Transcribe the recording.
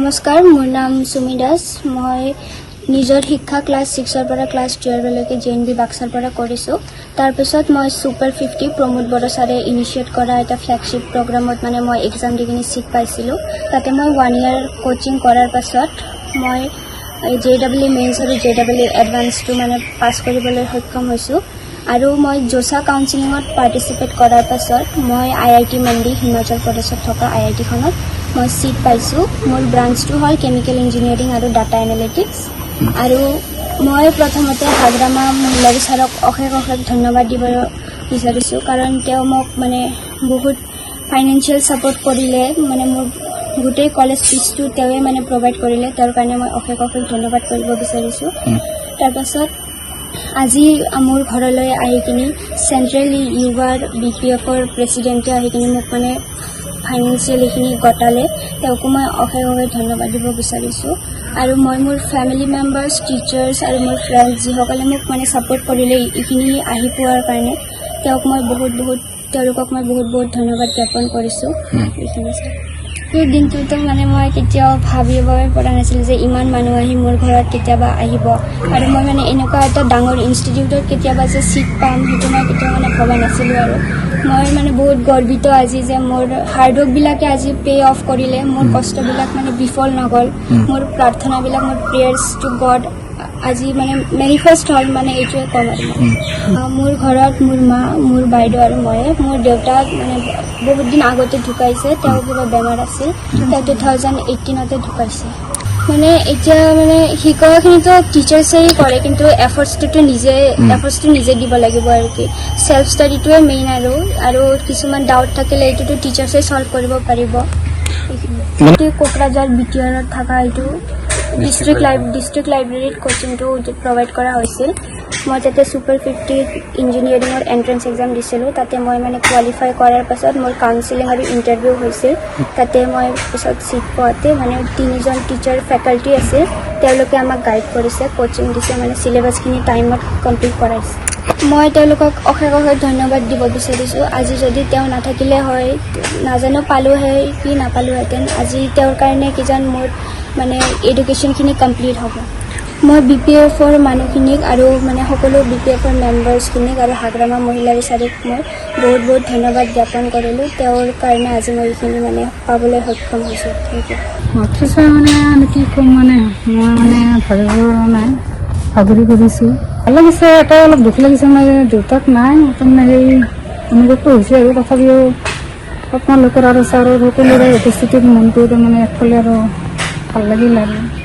নমস্কাৰ, মোৰ নাম সুমি দাস। মই নিজৰ শিক্ষা ক্লাছ 6ৰ পৰা ক্লাছ 12 লৈকে JNB বাক্সাৰ পৰা কৰিছোঁ। তাৰপিছত মই সুপাৰ 50 প্ৰমোদ বড়ো ছাৰে ইনিচিয়েট কৰা এটা ফ্লেগশ্বিপ প্ৰগ্ৰামত মানে মই এক্সাম দি কিনে ছিট পাইছিলোঁ। তাতে মই 1 year কোচিং কৰাৰ পাছত মই JEE মেইনছ আৰু JEE এডভান্সটো মানে পাছ কৰিবলৈ সক্ষম হৈছোঁ। আৰু মই জোছা কাউন্সিলিঙত পাৰ্টিচিপেট কৰাৰ পাছত মই IIT মন্দি হিমাচল প্ৰদেশত থকা IITখনত মই ছিট পাইছোঁ। মোৰ ব্ৰাঞ্চটো হ'ল কেমিকেল ইঞ্জিনিয়াৰিং আৰু ডাটা এনালিটিক্স। আৰু মই প্ৰথমতে হাগ্ৰামা মহিলাৰী ছাৰক অশেষ ধন্যবাদ দিব বিচাৰিছোঁ, কাৰণ তেওঁ মোক মানে বহুত ফাইনেন্সিয়েল ছাপোৰ্ট কৰিলে, মানে মোৰ গোটেই কলেজ ফিজটো তেওঁৱে মানে প্ৰভাইড কৰিলে। তেওঁৰ কাৰণে মই অশেষ ধন্যবাদ কৰিব বিচাৰিছোঁ। তাৰপাছত আজি মোৰ ঘৰলৈ আহি কিনি চেণ্ট্ৰেল ইউবাৰ BPFৰ প্ৰেছিডেণ্টে আহি কিনি মোক মানে ফাইনেন্সিয়েল এইখিনি গতালে, তেওঁকো মই অশেষ ধন্যবাদ দিব বিচাৰিছোঁ। আৰু মই মোৰ ফেমিলি মেম্বাৰ্ছ, টিচাৰ্ছ আৰু মোৰ ফ্ৰেণ্ডছ যিসকলে মোক মানে ছাপোৰ্ট কৰিলে এইখিনি আহি পোৱাৰ কাৰণে তেওঁলোকক মই বহুত ধন্যবাদ জ্ঞাপন কৰিছোঁ। এইখিনি সেই দিনটোতো মানে মই কেতিয়াও ভাবিবই পৰা নাছিলোঁ যে ইমান মানুহ আহি মোৰ ঘৰত কেতিয়াবা আহিব, আৰু মই মানে এনেকুৱা এটা ডাঙৰ ইনষ্টিটিউটত কেতিয়াবা যে ছিট পাম সেইটো মই কেতিয়াও মানে ভবা নাছিলোঁ। আৰু মই মানে বহুত গৰ্বিত আজি যে মোৰ হাৰ্ডৱৰ্কবিলাকে আজি পে অফ কৰিলে, মোৰ কষ্টবিলাক মানে বিফল নগ'ল, মোৰ প্ৰাৰ্থনাবিলাক, মোৰ প্ৰেয়াৰ্ছ টু গড আজি মানে মেনিফেষ্ট হ'ল, মানে এইটোৱে ক'ম। আৰু মোৰ ঘৰত মোৰ মা, মোৰ বাইদেউ আৰু ময়ে, মোৰ দেউতা মানে বহুত দিন আগতে ঢুকাইছে, তেওঁৰ কিবা বেমাৰ আছিল, তেওঁ 2018তে ঢুকাইছে। মানে এতিয়া মানে শিকোৱাখিনিতো টিচাৰ্ছেই কৰে, কিন্তু এফৰ্টছটো নিজে দিব লাগিব আৰু কি চেল্ফ ষ্টাডিটোৱে মেইন। আৰু কিছুমান ডাউট থাকিলে এইটোতো টিচাৰ্ছে ছল্ভ কৰিব পাৰিব। এইটো কোকৰাঝাৰ BTRত থকা এইটো ডিষ্ট্ৰিক্ট লাইব্ৰেৰীত কোচিংটো প্ৰভাইড কৰা হৈছিল। মই তাতে সুপাৰ 50 ইঞ্জিনিয়াৰিঙৰ এণ্ট্ৰেঞ্চ এক্সাম দিছিলোঁ। তাতে মই মানে কোৱালিফাই কৰাৰ পাছত মোৰ কাউন্সিলিং আৰু ইণ্টাৰভিউ হৈছিল। তাতে মই পিছত ছিট পোৱাতে মানে 3জন টিচাৰ ফেকাল্টি আছিল, তেওঁলোকে আমাক গাইড কৰিছে, কোচিং দিছে, মানে চিলেবাছখিনি টাইমত কমপ্লিট কৰাইছে। মই তেওঁলোকক অশেষ ধন্যবাদ দিব বিচাৰিছোঁ। আজি যদি তেওঁ নাথাকিলে হয় নাজানো পালোঁহে কি নাপালোঁহেঁতেন। আজি তেওঁৰ কাৰণে কিজান মোৰ মানে এডুকেশ্যনখিনি কমপ্লিট হ'ব। মই BPFৰ মানুহখিনিক আৰু মানে সকলো BPFৰ মেম্বাৰ্ছখিনিক আৰু হাগ্ৰামা মহিলাৰী ছাৰক মই বহুত ধন্যবাদ জ্ঞাপন কৰিলোঁ। তেওঁৰ কাৰণে আজি মই এইখিনি মানে পাবলৈ সক্ষম হৈছোঁ। Thank you. মানে কি ক'ম, মানে মই মানে ভাবিব নাই, ভাগৰি কৰিছোঁ। ভাল লাগিছে, এটা অলপ দুখ লাগিছে, মানে দেউতাক নাই, তাৰমানে সেই অনুভৱটো হৈছে। আৰু তথাপিও আপোনালোকৰ আৰু ছাৰৰ সকলোৰে উপস্থিতিত মনটো তাৰমানে একফালে আৰু ভাল লাগিল আৰু